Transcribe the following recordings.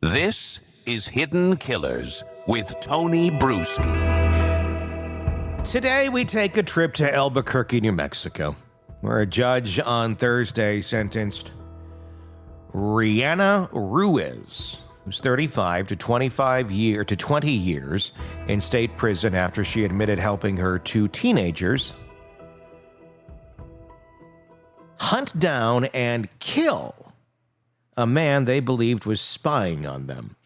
This is Hidden Killers with Tony Bruschi. Today we take a trip to Albuquerque, New Mexico, where a judge on Thursday sentenced Raeanna Ruiz, who's 35, to 20 years in state prison after she admitted helping her two teenagers hunt down and kill a man they believed was spying on them.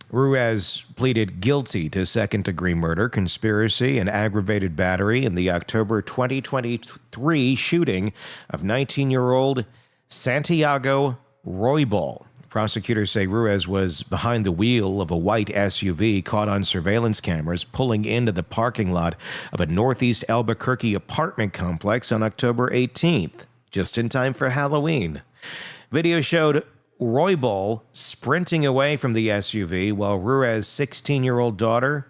Ruiz pleaded guilty to second-degree murder, conspiracy, and aggravated battery in the October 2023 shooting of 19-year-old Santiago Roybal. Prosecutors say Ruiz was behind the wheel of a white SUV caught on surveillance cameras pulling into the parking lot of a northeast Albuquerque apartment complex on October 18th, just in time for Halloween. Video showed Roybal sprinting away from the SUV while Ruiz's 16-year-old daughter,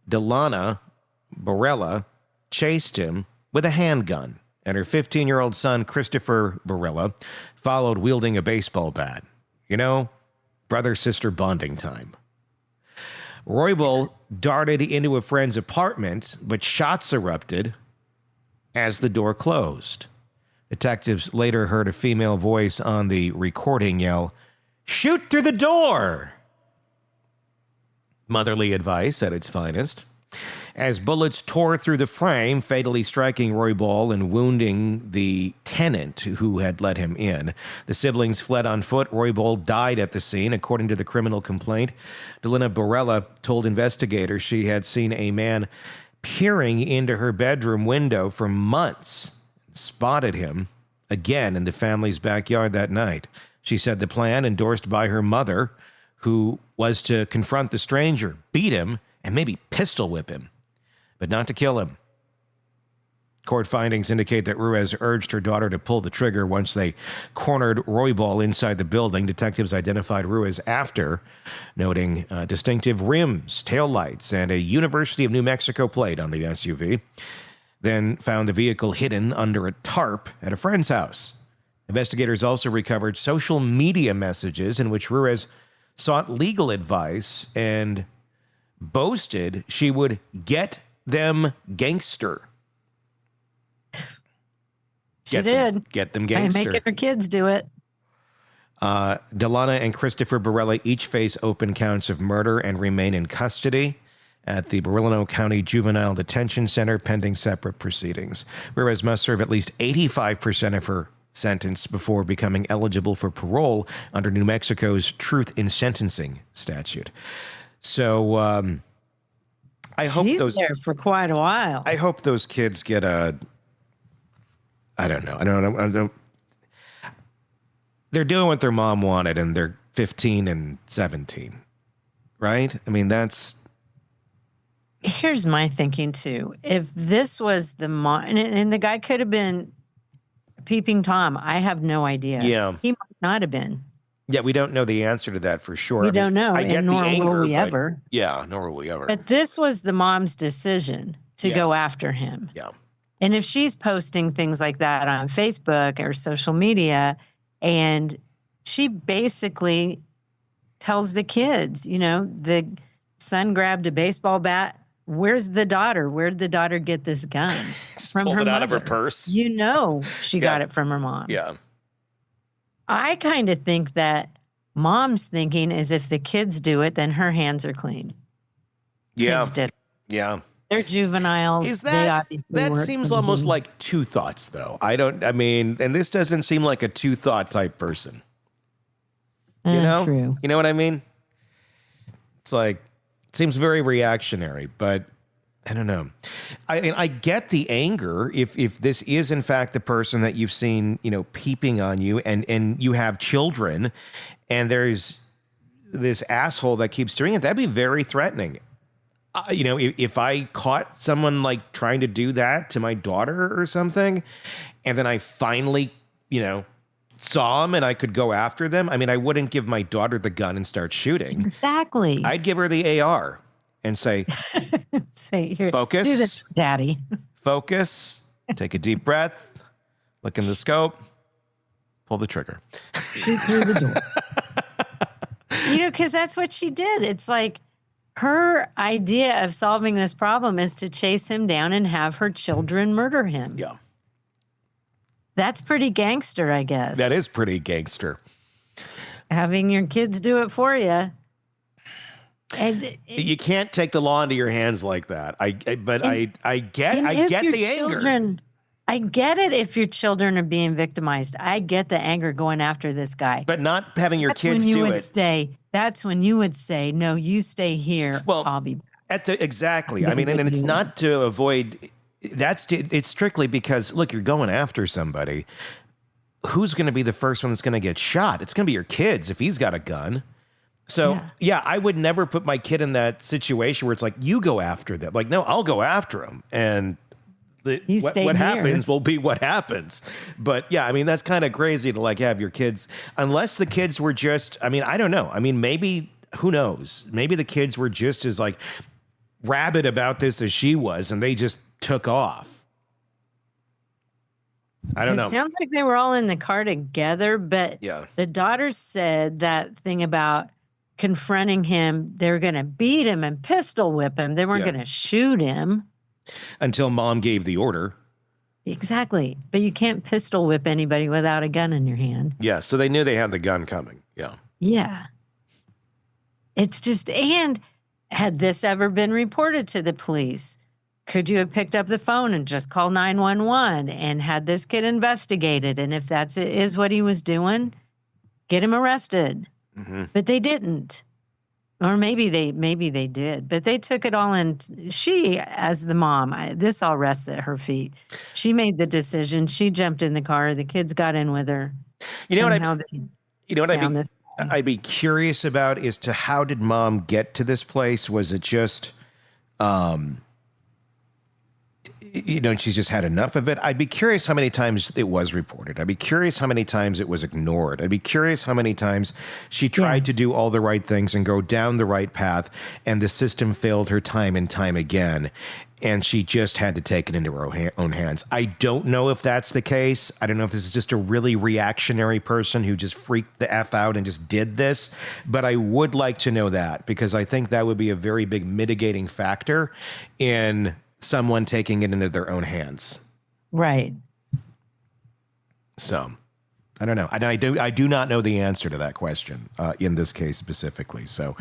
Delana Barella, chased him with a handgun, and her 15-year-old son, Christopher Barella, followed wielding a baseball bat. You know, brother-sister bonding time. Roybal darted into a friend's apartment, but shots erupted as the door closed. Detectives later heard a female voice on the recording yell, "Shoot through the door!" Motherly advice at its finest. As bullets tore through the frame, fatally striking Roybal and wounding the tenant who had let him in. The siblings fled on foot. Roybal died at the scene, according to the criminal complaint. Delana Barella told investigators she had seen a man peering into her bedroom window for months. Spotted him again in the family's backyard that night. She said the plan, endorsed by her mother, who was to confront the stranger, beat him, and maybe pistol whip him, but not to kill him. Court findings indicate that Ruiz urged her daughter to pull the trigger once they cornered Roybal inside the building. Detectives identified Ruiz after, noting distinctive rims, taillights, and a University of New Mexico plate on the SUV. Then found the vehicle hidden under a tarp at a friend's house. Investigators also recovered social media messages in which Ruiz sought legal advice and boasted she would get them gangster. She did. Get them gangster. And making her kids do it. Delana and Christopher Barella each face open counts of murder and remain in custody at the Bernalillo County Juvenile Detention Center pending separate proceedings. Ruiz must serve at least 85% of her sentence before becoming eligible for parole under New Mexico's Truth in Sentencing statute. So I hope she's there for quite a while. I hope those kids get a. I don't know. They're doing what their mom wanted, and they're 15 and 17, right? I mean, that's. Here's my thinking, too. If this was the mom, and the guy could have been Peeping Tom, I have no idea. Yeah. He might not have been. Yeah, we don't know the answer to that for sure. We don't know, I get and the nor anger, will we ever. Yeah, nor will we ever. But this was the mom's decision to go after him. Yeah. And if she's posting things like that on Facebook or social media, and she basically tells the kids, you know, the son grabbed a baseball bat. Where's the daughter? Where did the daughter get this gun? Just from pulled her it out of her mother. purse. You know she got it from her mom. Yeah. I kind of think that mom's thinking is if the kids do it, then her hands are clean. Yeah. Kids did. Yeah. They're juveniles. Is They that obviously that weren't seems from almost the- like two thoughts, though. And this doesn't seem like a two thought type person. You know? True. You know what I mean? It's like, it seems very reactionary, but I don't know. I get the anger if this is in fact the person that you've seen, you know, peeping on you, and you have children, and there's this asshole that keeps doing it. That'd be very threatening. You know, if I caught someone like trying to do that to my daughter or something, and then I finally, you know, saw them and I could go after them, I mean, I wouldn't give my daughter the gun and start shooting. Exactly. I'd give her the AR and say, Say, here, focus. do this, Daddy. Focus, take a deep breath, look in the scope, pull the trigger. Shoot through the door. because that's what she did. It's like her idea of solving this problem is to chase him down and have her children murder him. Yeah. That's pretty gangster, I guess. That is pretty gangster. Having your kids do it for you. And you can't take the law into your hands like that. I get the anger. I get it if your children are being victimized. I get the anger going after this guy. But not having your kids do it. That's when you would say, no, you stay here. Well, I'll be back. Exactly. I mean, and it's not to avoid, it's strictly because, look, you're going after somebody. Who's going to be the first one that's going to get shot? It's going to be your kids if he's got a gun. So, yeah, I would never put my kid in that situation where it's like, you go after them. Like, no, I'll go after him. And what happens will be what happens. But yeah, I mean, that's kind of crazy to like have your kids, unless the kids were just, I mean, I don't know. I mean, maybe, who knows? Maybe the kids were just as like rabid about this as she was, and they just took off. I don't know. It sounds like they were all in the car together, but the daughters said that thing about confronting him. They were going to beat him and pistol whip him. They weren't going to shoot him. Until mom gave the order. Exactly. But you can't pistol whip anybody without a gun in your hand. Yeah, so they knew they had the gun coming. Yeah. Yeah. It's just, and had this ever been reported to the police? Could you have picked up the phone and just called 911 and had this kid investigated? And if is what he was doing, get him arrested. Mm-hmm. But they didn't. Or maybe they did, but they took it all in. She, as the mom, this all rests at her feet. She made the decision. She jumped in the car. The kids got in with her. I'd be curious about is to how did mom get to this place? Was it just, she's just had enough of it? I'd be curious how many times it was reported. I'd be curious how many times it was ignored. I'd be curious how many times she tried to do all the right things and go down the right path, and the system failed her time and time again, and she just had to take it into her own hands. I don't know if that's the case. I don't know if this is just a really reactionary person who just freaked the F out and just did this, but I would like to know that, because I think that would be a very big mitigating factor in someone taking it into their own hands. Right. So, I don't know. I do not know the answer to that question in this case specifically. So,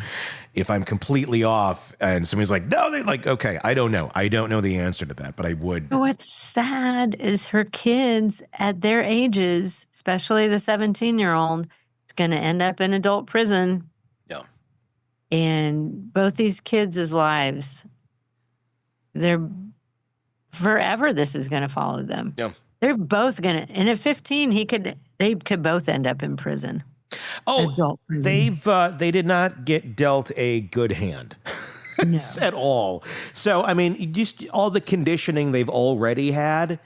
if I'm completely off and somebody's like, no, they're like, okay, I don't know. I don't know the answer to that, but I would. What's sad is her kids at their ages, especially the 17-year-old, is going to end up in adult prison. Yeah. And both these kids' lives, they're forever. This is going to follow them. Yeah. They're both going to, and at 15, they could both end up in prison. Oh, adult prison. They did not get dealt a good hand at all. So, I mean, just all the conditioning they've already had,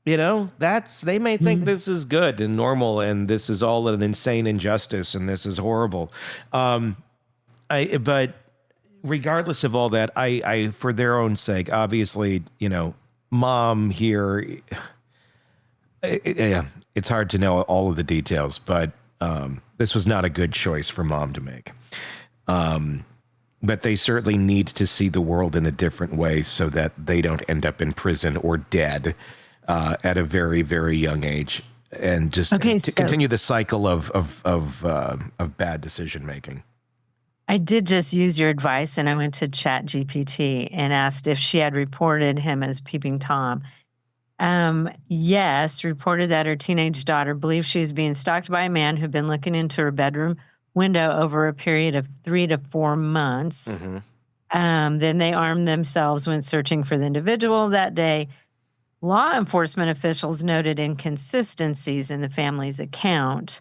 they may think this is good and normal, and this is all an insane injustice, and this is horrible. But regardless of all that, I for their own sake, obviously, mom here, it's hard to know all of the details, but this was not a good choice for mom to make. But they certainly need to see the world in a different way so that they don't end up in prison or dead at a very, very young age, and just continue the cycle of bad decision making. I did just use your advice, and I went to ChatGPT and asked if she had reported him as Peeping Tom. Yes, reported that her teenage daughter believes she's being stalked by a man who'd been looking into her bedroom window over a period of 3 to 4 months. Mm-hmm. Then they armed themselves when searching for the individual that day. Law enforcement officials noted inconsistencies in the family's account.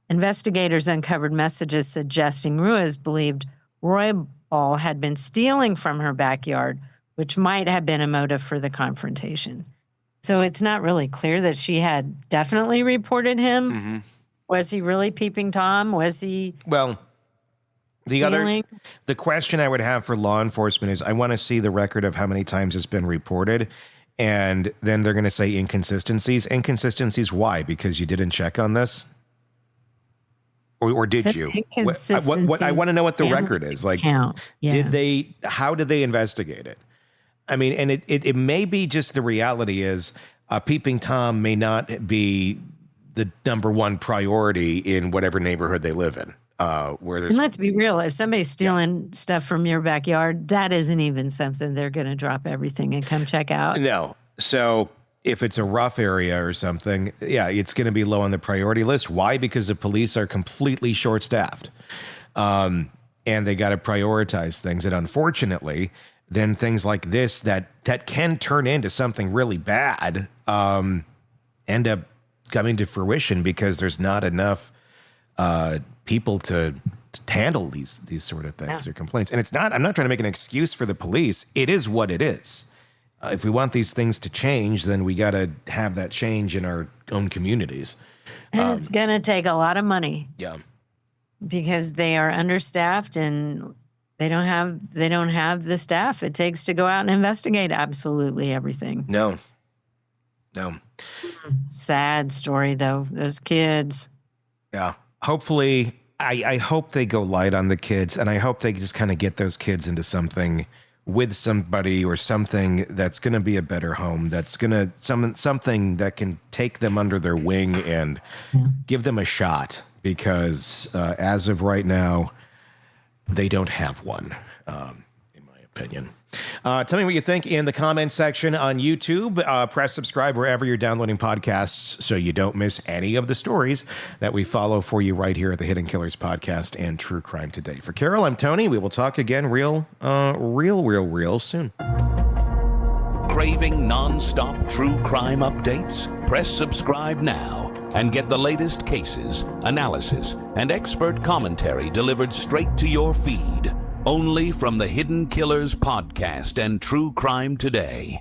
Investigators uncovered messages suggesting Ruiz believed Roybal had been stealing from her backyard, which might have been a motive for the confrontation. So it's not really clear that she had definitely reported him. Mm-hmm. Was he really Peeping Tom? Was he stealing? The question I would have for law enforcement is, I want to see the record of how many times it's been reported. And then they're going to say inconsistencies. Inconsistencies, why? Because you didn't check on this? or did Such you? inconsistencies I want to know what the and record is. Like, count. Yeah. how did they investigate it? I mean, and it may be just the reality is peeping Tom may not be the number one priority in whatever neighborhood they live in. Where there's, And let's be real, if somebody's stealing stuff from your backyard, that isn't even something they're going to drop everything and come check out. no. So if it's a rough area or something, yeah, it's going to be low on the priority list. Why? Because the police are completely short-staffed. And they got to prioritize things. And unfortunately, then things like this that can turn into something really bad end up coming to fruition because there's not enough people to handle these sort of things or complaints. And I'm not trying to make an excuse for the police. It is what it is. If we want these things to change, then we got to have that change in our own communities. And it's going to take a lot of money. Yeah. Because they are understaffed and they don't have the staff it takes to go out and investigate absolutely everything. No. Sad story though. Those kids. Yeah. Hopefully, I hope they go light on the kids, and I hope they just kind of get those kids into something with somebody or something that's going to be a better home, that's going to something that can take them under their wing and give them a shot, because as of right now, they don't have one, in my opinion. Tell me what you think in the comments section on YouTube. Press subscribe wherever you're downloading podcasts so you don't miss any of the stories that we follow for you right here at the Hidden Killers Podcast and True Crime Today. For Carol, I'm Tony. We will talk again real soon. Craving non-stop true crime updates? Press subscribe now and get the latest cases, analysis, and expert commentary delivered straight to your feed. Only from the Hidden Killers Podcast and True Crime Today.